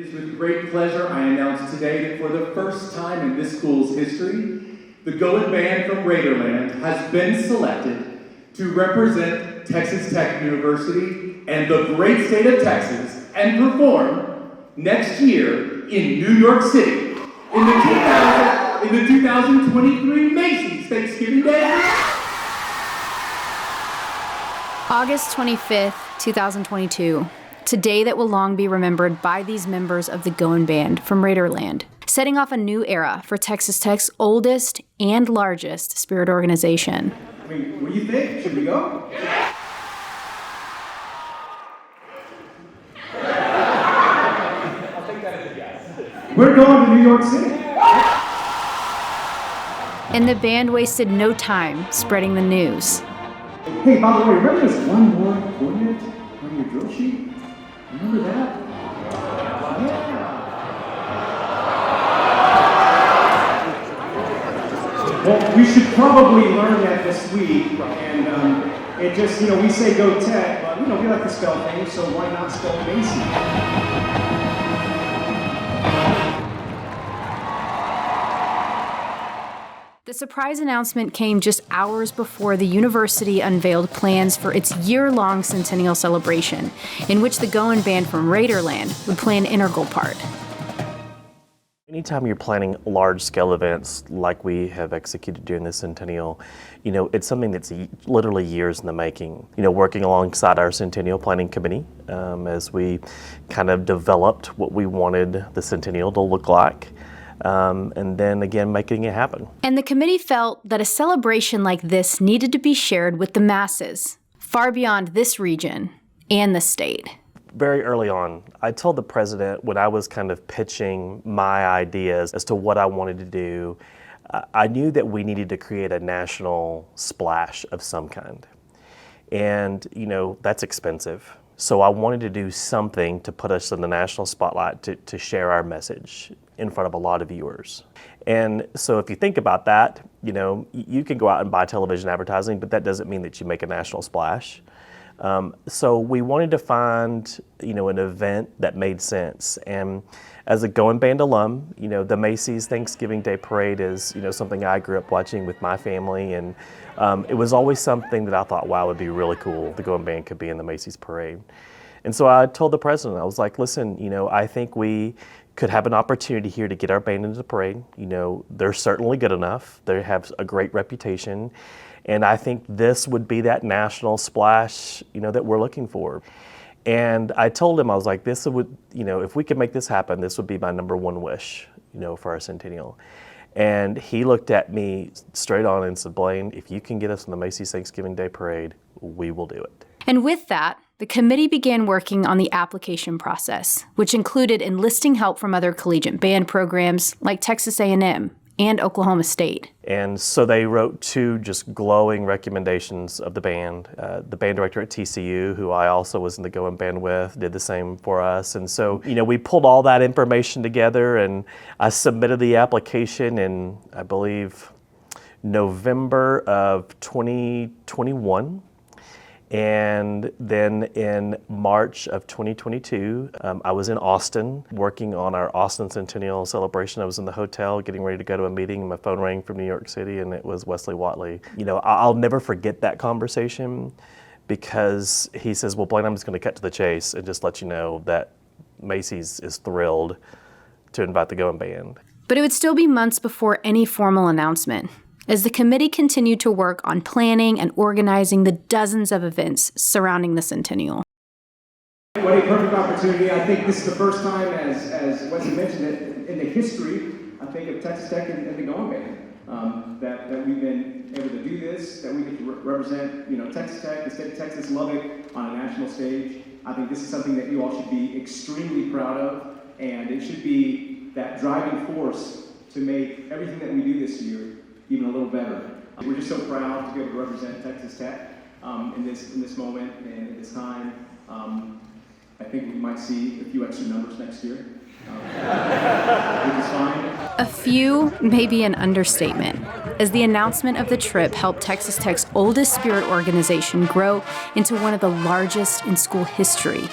It is with great pleasure I announce today that for the first time in this school's history, the Goin Band from Raiderland has been selected to represent Texas Tech University and the great state of Texas and perform next year in New York City in the 2023 Macy's Thanksgiving Day. August 25th, 2022. Today that will long be remembered by these members of the Goin Band from Raiderland, setting off a new era for Texas Tech's oldest and largest spirit organization. I mean, what do you think? Should we go? I'll take that as a yes. We're going to New York City. And the band wasted no time spreading the news. Hey, by the way, remember this one more coordinate on your drill sheet? Remember that? Yeah. Well, we should probably learn that this week, and it just, we say go Tech, but, we like to spell things, so why not spell Macy? The surprise announcement came just hours before the university unveiled plans for its year-long Centennial celebration, in which the Goin Band from Raiderland would play an integral part. Anytime you're planning large-scale events like we have executed during the Centennial, it's something that's literally years in the making. Working alongside our Centennial Planning Committee as we kind of developed what we wanted the Centennial to look like. And then again, making it happen. And the committee felt that a celebration like this needed to be shared with the masses, far beyond this region and the state. Very early on, I told the president when I was kind of pitching my ideas as to what I wanted to do, I knew that we needed to create a national splash of some kind. And, that's expensive. So I wanted to do something to put us in the national spotlight to share our message in front of a lot of viewers. And so if you think about that, you can go out and buy television advertising, but that doesn't mean that you make a national splash. So we wanted to find, an event that made sense. And as a Goin Band alum, the Macy's Thanksgiving Day Parade is, something I grew up watching with my family. And it was always something that I thought, wow, it would be really cool. The Goin Band could be in the Macy's Parade. And so I told the president, I was like, listen, I think we could have an opportunity here to get our band into the parade. They're certainly good enough. They have a great reputation. And I think this would be that national splash, that we're looking for. And I told him, I was like, this would, if we could make this happen, this would be my number one wish, for our Centennial. And he looked at me straight on and said, Blaine, if you can get us in the Macy's Thanksgiving Day Parade, we will do it. And with that, the committee began working on the application process, which included enlisting help from other collegiate band programs like Texas A&M and Oklahoma State. And so they wrote two just glowing recommendations of the band. The band director at TCU, who I also was in the Goin Band with, did the same for us. And so, we pulled all that information together, and I submitted the application in, I believe, November of 2021. And then in March of 2022, I was in Austin working on our Austin Centennial celebration. I was in the hotel getting ready to go to a meeting, and my phone rang from New York City, and it was Wesley Watley. I'll never forget that conversation because he says, well, Blaine, I'm just going to cut to the chase and just let you know that Macy's is thrilled to invite the Goin Band. But it would still be months before any formal announcement, as the committee continued to work on planning and organizing the dozens of events surrounding the Centennial. What a perfect opportunity. I think this is the first time, as Wesley mentioned, it, in the history, I think, of Texas Tech and the Goin Band, that we've been able to do this, that we get to represent, Texas Tech, the state of Texas, Lubbock, on a national stage. I think this is something that you all should be extremely proud of, and it should be that driving force to make everything that we do this year even a little better. We're just so proud to be able to represent Texas Tech in this moment and at this time. I think we might see a few extra numbers next year, which is fine. A few may be an understatement, as the announcement of the trip helped Texas Tech's oldest spirit organization grow into one of the largest in school history.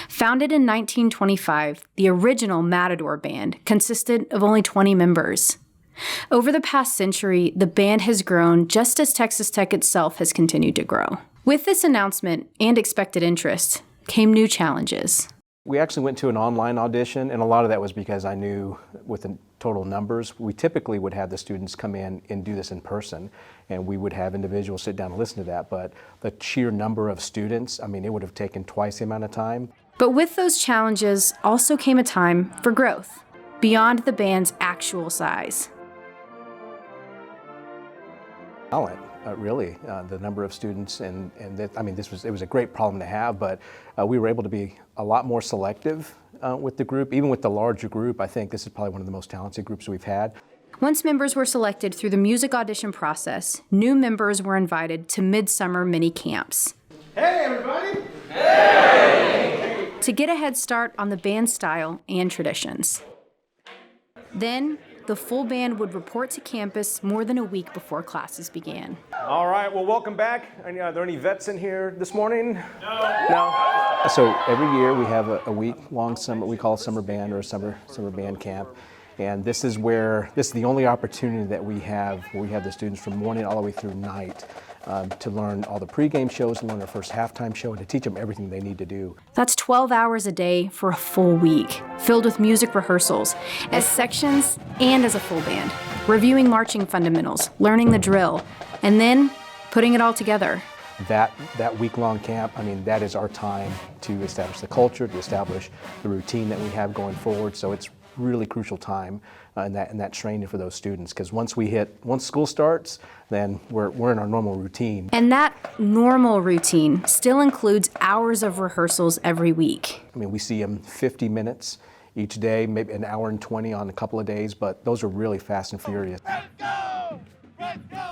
Founded in 1925, the original Matador Band consisted of only 20 members. Over the past century, the band has grown just as Texas Tech itself has continued to grow. With this announcement and expected interest came new challenges. We actually went to an online audition, and a lot of that was because I knew with the total numbers, we typically would have the students come in and do this in person, and we would have individuals sit down and listen to that, but the sheer number of students, I mean, it would have taken twice the amount of time. But with those challenges also came a time for growth, beyond the band's actual size. Talent, really, the number of students, and that, I mean, it was a great problem to have, but we were able to be a lot more selective with the group. Even with the larger group, I think this is probably one of the most talented groups we've had. Once members were selected through the music audition process, new members were invited to midsummer mini camps. Hey, everybody! Hey! To get a head start on the band's style and traditions. Then, the full band would report to campus more than a week before classes began. All right, well, welcome back. Are there any vets in here this morning? No. So every year we have a week-long summer, we call it summer band or summer band camp. And this is the only opportunity that we have where we have the students from morning all the way through night to learn all the pregame shows, to learn their first halftime show, and to teach them everything they need to do. That's 12 hours a day for a full week, filled with music rehearsals, as sections and as a full band, reviewing marching fundamentals, learning the drill, and then putting it all together. That week-long camp, I mean, that is our time to establish the culture, to establish the routine that we have going forward. So it's really crucial time in that training for those students, because once school starts, then we're in our normal routine. And that normal routine still includes hours of rehearsals every week. I mean, we see them 50 minutes each day, maybe an hour and 20 on a couple of days, but those are really fast and furious.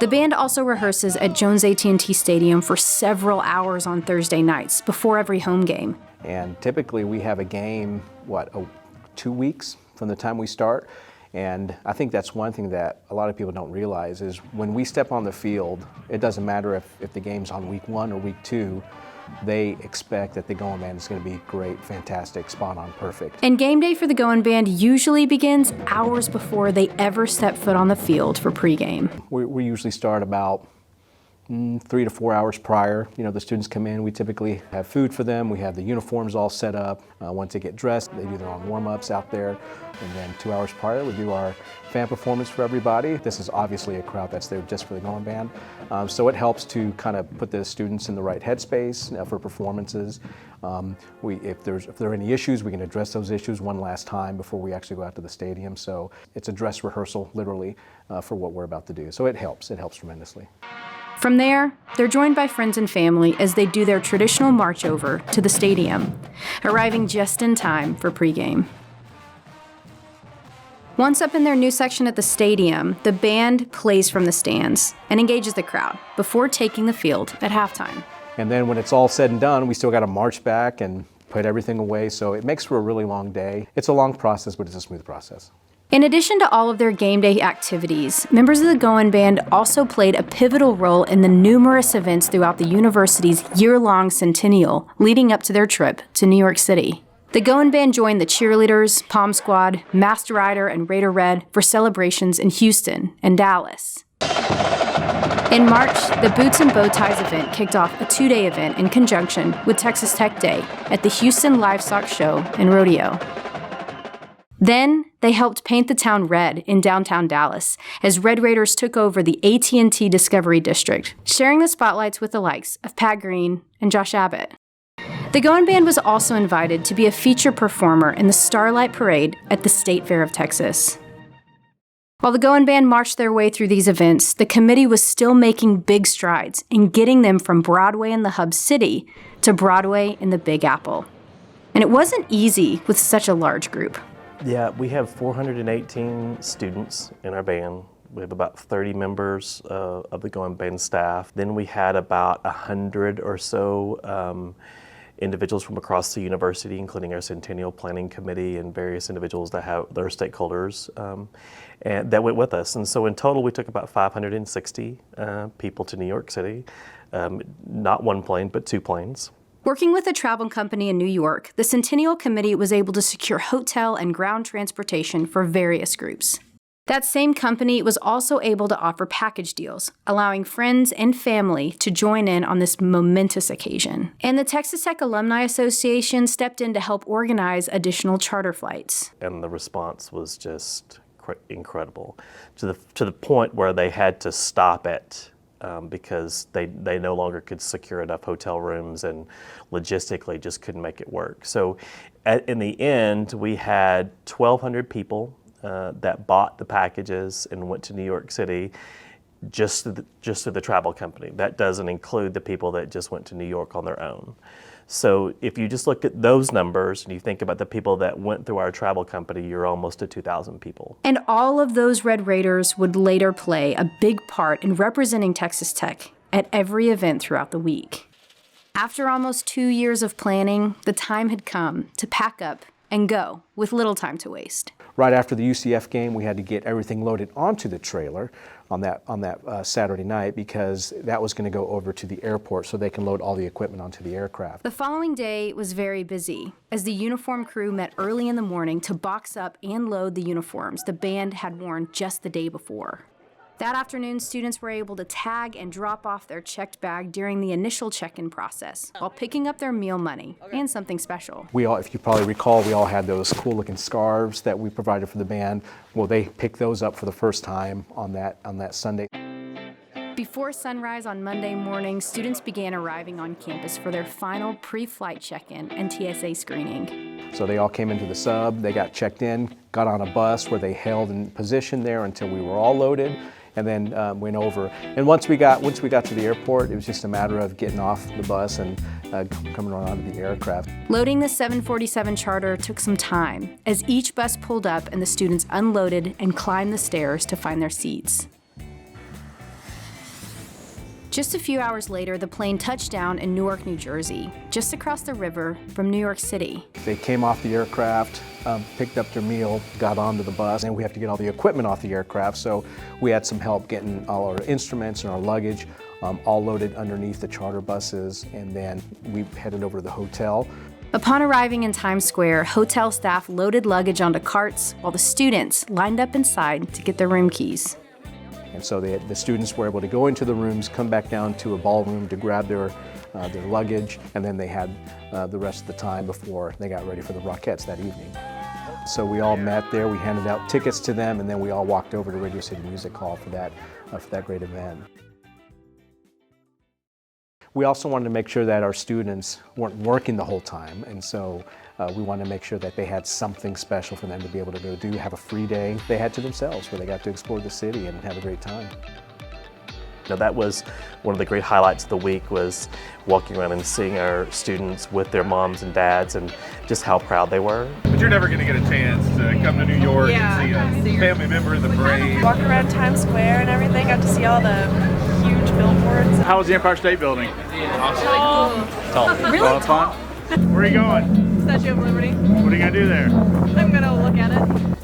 The band also rehearses at Jones AT&T Stadium for several hours on Thursday nights before every home game. And typically we have a game, 2 weeks from the time we start. And I think that's one thing that a lot of people don't realize is when we step on the field, it doesn't matter if the game's on week 1 or week 2, they expect that the Goin Band is going to be great, fantastic, spot on, perfect. And game day for the Goin Band usually begins hours before they ever step foot on the field for pregame. We usually start about 3 to 4 hours prior. You know, the students come in, we typically have food for them, we have the uniforms all set up. Once they get dressed, they do their own warm-ups out there. And then 2 hours prior, we do our fan performance for everybody. This is obviously a crowd that's there just for the Goin Band. So it helps to kind of put the students in the right headspace for performances. If there are any issues, we can address those issues one last time before we actually go out to the stadium. So it's a dress rehearsal, literally, for what we're about to do. So it helps tremendously. From there, they're joined by friends and family as they do their traditional march over to the stadium, arriving just in time for pregame. Once up in their new section at the stadium, the band plays from the stands and engages the crowd before taking the field at halftime. And then when it's all said and done, we still got to march back and put everything away, so it makes for a really long day. It's a long process, but it's a smooth process. In addition to all of their game day activities, members of the Goin Band also played a pivotal role in the numerous events throughout the university's year-long Centennial leading up to their trip to New York City. The Goin Band joined the Cheerleaders, Pom Squad, Master Rider, and Raider Red for celebrations in Houston and Dallas. In March, the Boots and Bow Ties event kicked off a 2-day event in conjunction with Texas Tech Day at the Houston Livestock Show and Rodeo. Then, they helped paint the town red in downtown Dallas as Red Raiders took over the AT&T Discovery District, sharing the spotlights with the likes of Pat Green and Josh Abbott. The Goin Band was also invited to be a feature performer in the Starlight Parade at the State Fair of Texas. While the Goin Band marched their way through these events, the committee was still making big strides in getting them from Broadway in the Hub City to Broadway in the Big Apple. And it wasn't easy with such a large group. Yeah, we have 418 students in our band. We have about 30 members of the Goin Band staff. Then we had about 100 or so individuals from across the university, including our Centennial Planning Committee and various individuals that have their stakeholders and that went with us. And so in total, we took about 560 people to New York City, not one plane, but 2 planes. Working with a travel company in New York, the Centennial Committee was able to secure hotel and ground transportation for various groups. That same company was also able to offer package deals, allowing friends and family to join in on this momentous occasion. And the Texas Tech Alumni Association stepped in to help organize additional charter flights. And the response was just incredible, to the point where they had to stop it because they no longer could secure enough hotel rooms and logistically just couldn't make it work. So in the end, we had 1,200 people that bought the packages and went to New York City just through the travel company. That doesn't include the people that just went to New York on their own. So if you just look at those numbers and you think about the people that went through our travel company, you're almost at 2,000 people. And all of those Red Raiders would later play a big part in representing Texas Tech at every event throughout the week. After almost 2 years of planning, the time had come to pack up and go with little time to waste. Right after the UCF game, we had to get everything loaded onto the trailer on that Saturday night because that was going to go over to the airport so they can load all the equipment onto the aircraft. The following day was very busy as the uniform crew met early in the morning to box up and load the uniforms the band had worn just the day before. That afternoon, students were able to tag and drop off their checked bag during the initial check-in process while picking up their meal money and something special. We all, if you probably recall, we all had those cool-looking scarves that we provided for the band. Well, they picked those up for the first time on that Sunday. Before sunrise on Monday morning, students began arriving on campus for their final pre-flight check-in and TSA screening. So they all came into the sub, they got checked in, got on a bus where they held in position there until we were all loaded, and then went over. And once we got to the airport, it was just a matter of getting off the bus and coming on onto the aircraft. Loading the 747 charter took some time as each bus pulled up and the students unloaded and climbed the stairs to find their seats. Just a few hours later, the plane touched down in Newark, New Jersey, just across the river from New York City. They came off the aircraft, picked up their meal, got onto the bus, and we have to get all the equipment off the aircraft, so we had some help getting all our instruments and our luggage all loaded underneath the charter buses, and then we headed over to the hotel. Upon arriving in Times Square, hotel staff loaded luggage onto carts while the students lined up inside to get their room keys. And so the students were able to go into the rooms, come back down to a ballroom to grab their luggage, and then they had the rest of the time before they got ready for the Rockettes that evening. So we all met there, we handed out tickets to them, and then we all walked over to Radio City Music Hall for that great event. We also wanted to make sure that our students weren't working the whole time, and so we wanted to make sure that they had something special for them to be able to go do, have a free day they had to themselves where they got to explore the city and have a great time. Now that was one of the great highlights of the week, was walking around and seeing our students with their moms and dads and just how proud they were. But you're never going to get a chance to come to New York and see a family member of the parade. Walk around Times Square and everything, got to see all the huge billboards. How was the Empire State Building? Tall. Really Well, tall. Where are you going? Statue of Liberty. What are you going to do there? I'm gonna look at it.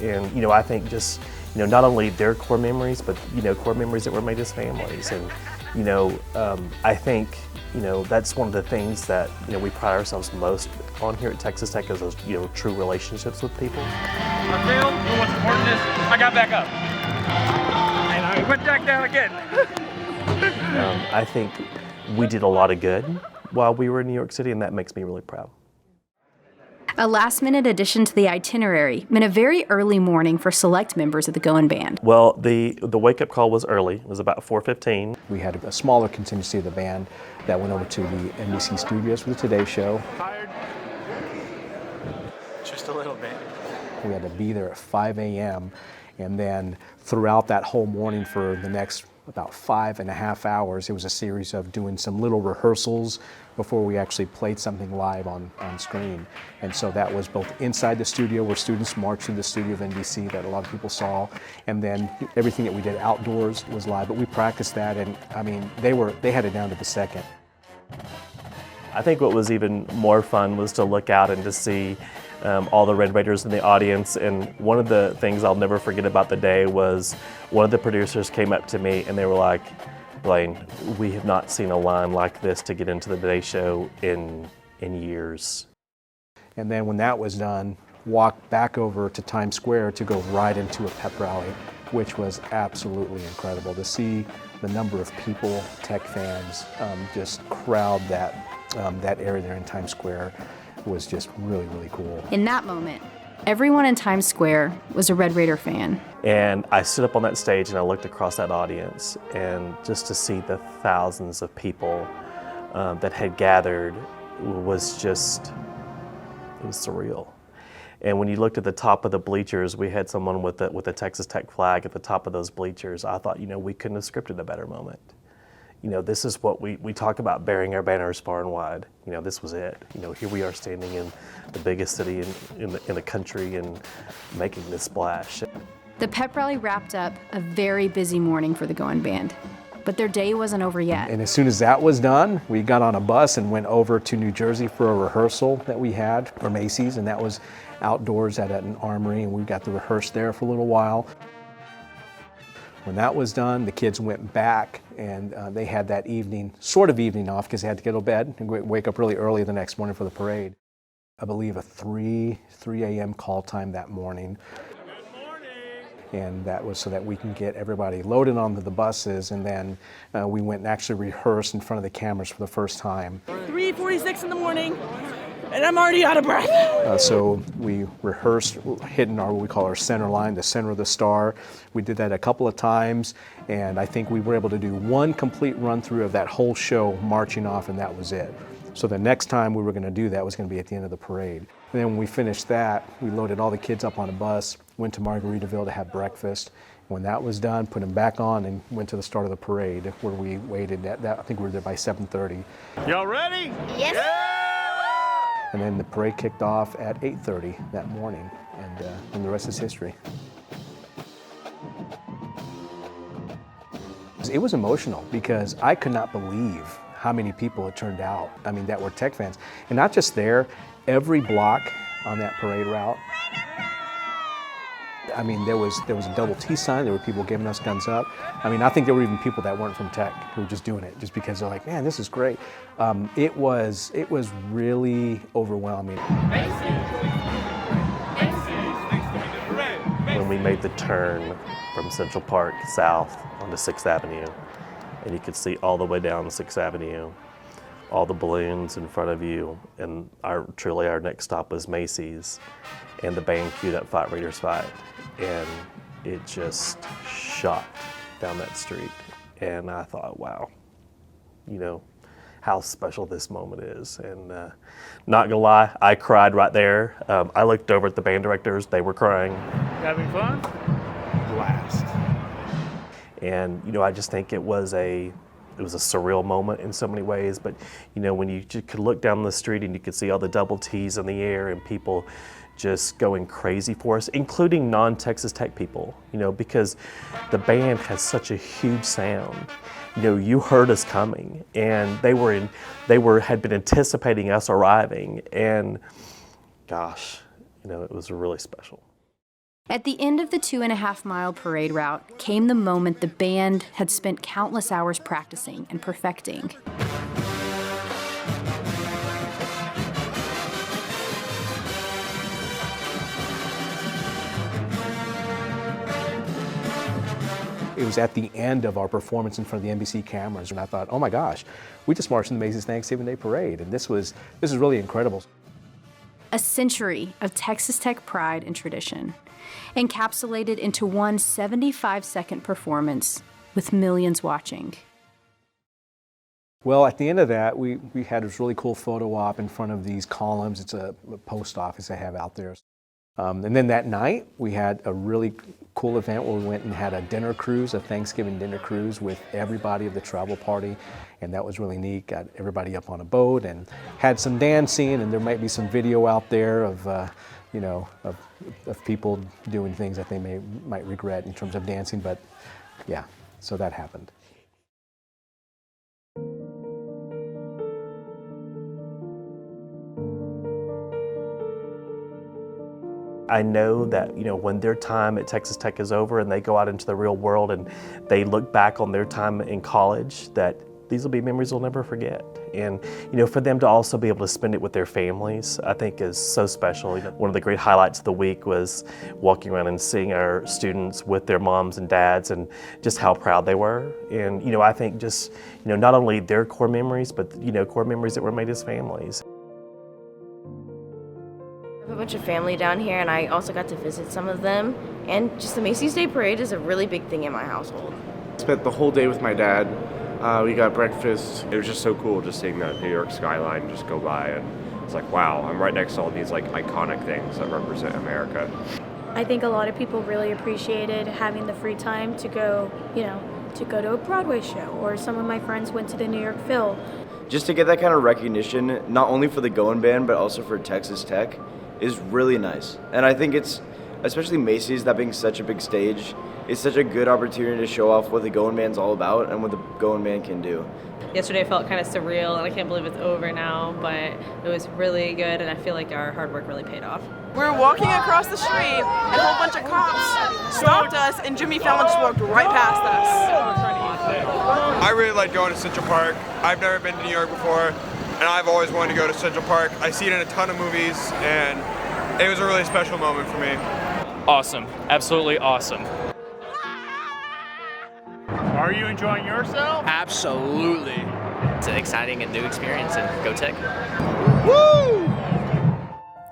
And I think just not only their core memories, but core memories that were made as families. And I think that's one of the things that we pride ourselves most on here at Texas Tech, is those true relationships with people. I failed, but what's important is I got back up. And I went back down again. I think we did a lot of good while we were in New York City, and that makes me really proud. A last-minute addition to the itinerary meant a very early morning for select members of the Goin Band. Well, the wake-up call was early. It was about 4:15. We had a smaller contingency of the band that went over to the NBC studios for the Today Show. Tired? Just a little bit. We had to be there at 5 a.m. and then throughout that whole morning for the next about 5.5 hours, it was a series of doing some little rehearsals before we actually played something live on screen. And so that was both inside the studio, where students marched through the studio of NBC that a lot of people saw, and then everything that we did outdoors was live. But we practiced that, and I mean, they had it down to the second. I think what was even more fun was to look out and to see all the Red Raiders in the audience. And one of the things I'll never forget about the day was one of the producers came up to me and they were like, Blaine, we have not seen a line like this to get into the day show in years. And then when that was done, walked back over to Times Square to go right into a pep rally, which was absolutely incredible to see the number of people, Tech fans, just crowd that area there in Times Square was just really, really cool. In that moment, everyone in Times Square was a Red Raider fan. And I stood up on that stage and I looked across that audience, and just to see the thousands of people that had gathered was just, it was surreal. And when you looked at the top of the bleachers, we had someone with a Texas Tech flag at the top of those bleachers. I thought, we couldn't have scripted a better moment. This is what we talk about, bearing our banners far and wide. This was it. Here we are standing in the biggest city in the country and making this splash. The pep rally wrapped up a very busy morning for the Goin Band, but their day wasn't over yet. And as soon as that was done, we got on a bus and went over to New Jersey for a rehearsal that we had for Macy's, and that was outdoors at an armory, and we got to rehearse there for a little while. When that was done, the kids went back, and they had that evening off because they had to get to bed and wake up really early the next morning for the parade. I believe a 3 a.m. call time that morning. And that was so that we can get everybody loaded onto the buses, and then we went and actually rehearsed in front of the cameras for the first time. 3:46 in the morning, and I'm already out of breath. So we rehearsed hitting what we call our center line, the center of the star. We did that a couple of times, and I think we were able to do one complete run through of that whole show marching off, and that was it. So the next time we were going to do that was going to be at the end of the parade. And then when we finished that, we loaded all the kids up on a bus, went to Margaritaville to have breakfast. When that was done, put them back on and went to the start of the parade, where we waited. I think we were there by 7:30. Y'all ready? Yes. And then the parade kicked off at 8:30 that morning, and the rest is history. It was emotional because I could not believe how many people had turned out. I mean, that were Tech fans. And not just there, every block on that parade route. I mean, there was a double T sign, there were people giving us guns up. I mean, I think there were even people that weren't from Tech who were just doing it just because they're like, man, this is great. It was really overwhelming. When we made the turn from Central Park south onto 6th Avenue, and you could see all the way down 6th Avenue, all the balloons in front of you, and truly our next stop was Macy's, and the band queued up Fight Raiders Fight, and it just shot down that street, and I thought, wow, how special this moment is. And not gonna lie, I cried right there. I looked over at the band directors, they were crying. Having fun? Blast. And I just think it was a surreal moment in so many ways. But when you just could look down the street and you could see all the double T's in the air and people just going crazy for us, including non-Texas Tech people, because the band has such a huge sound. You heard us coming, and they had been anticipating us arriving, and gosh, it was really special. At the end of the 2.5-mile parade route came the moment the band had spent countless hours practicing and perfecting. It was at the end of our performance in front of the NBC cameras, and I thought, oh my gosh, we just marched in the Macy's Thanksgiving Day Parade, and this is really incredible. A century of Texas Tech pride and tradition, encapsulated into one 75-second performance with millions watching. Well, at the end of that, we had this really cool photo op in front of these columns. It's a post office they have out there. And then that night, we had a really cool event where we went and had a dinner cruise, a Thanksgiving dinner cruise with everybody of the travel party, and that was really neat. Got everybody up on a boat and had some dancing, and there might be some video out there of, of people doing things that they might regret in terms of dancing, but yeah, so that happened. I know that, when their time at Texas Tech is over and they go out into the real world and they look back on their time in college, that these will be memories they'll never forget. And, for them to also be able to spend it with their families, I think is so special. One of the great highlights of the week was walking around and seeing our students with their moms and dads and just how proud they were. And, I think just, not only their core memories, but, core memories that were made as families. I have a bunch of family down here, and I also got to visit some of them. And just the Macy's Day Parade is a really big thing in my household. Spent the whole day with my dad. We got breakfast. It was just so cool just seeing the New York skyline just go by, and it's like, wow, I'm right next to all these iconic things that represent America. I think a lot of people really appreciated having the free time to go, to go to a Broadway show, or some of my friends went to the New York Phil. Just to get that kind of recognition, not only for the Goin Band, but also for Texas Tech, is really nice. And I think it's, especially Macy's, that being such a big stage, it's such a good opportunity to show off what the Goin Band's all about and what the Goin Band can do. Yesterday felt kind of surreal, and I can't believe it's over now, but it was really good, and I feel like our hard work really paid off. We were walking across the street, and a whole bunch of cops stopped us, and Jimmy Fallon just walked right past us. I really like going to Central Park. I've never been to New York before, and I've always wanted to go to Central Park. I see it in a ton of movies, and it was a really special moment for me. Awesome. Absolutely awesome. Are you enjoying yourself? Absolutely. It's an exciting and new experience, and go Tech. Woo!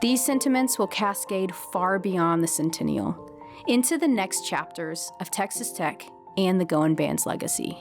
These sentiments will cascade far beyond the Centennial into the next chapters of Texas Tech and the Goin Band's legacy.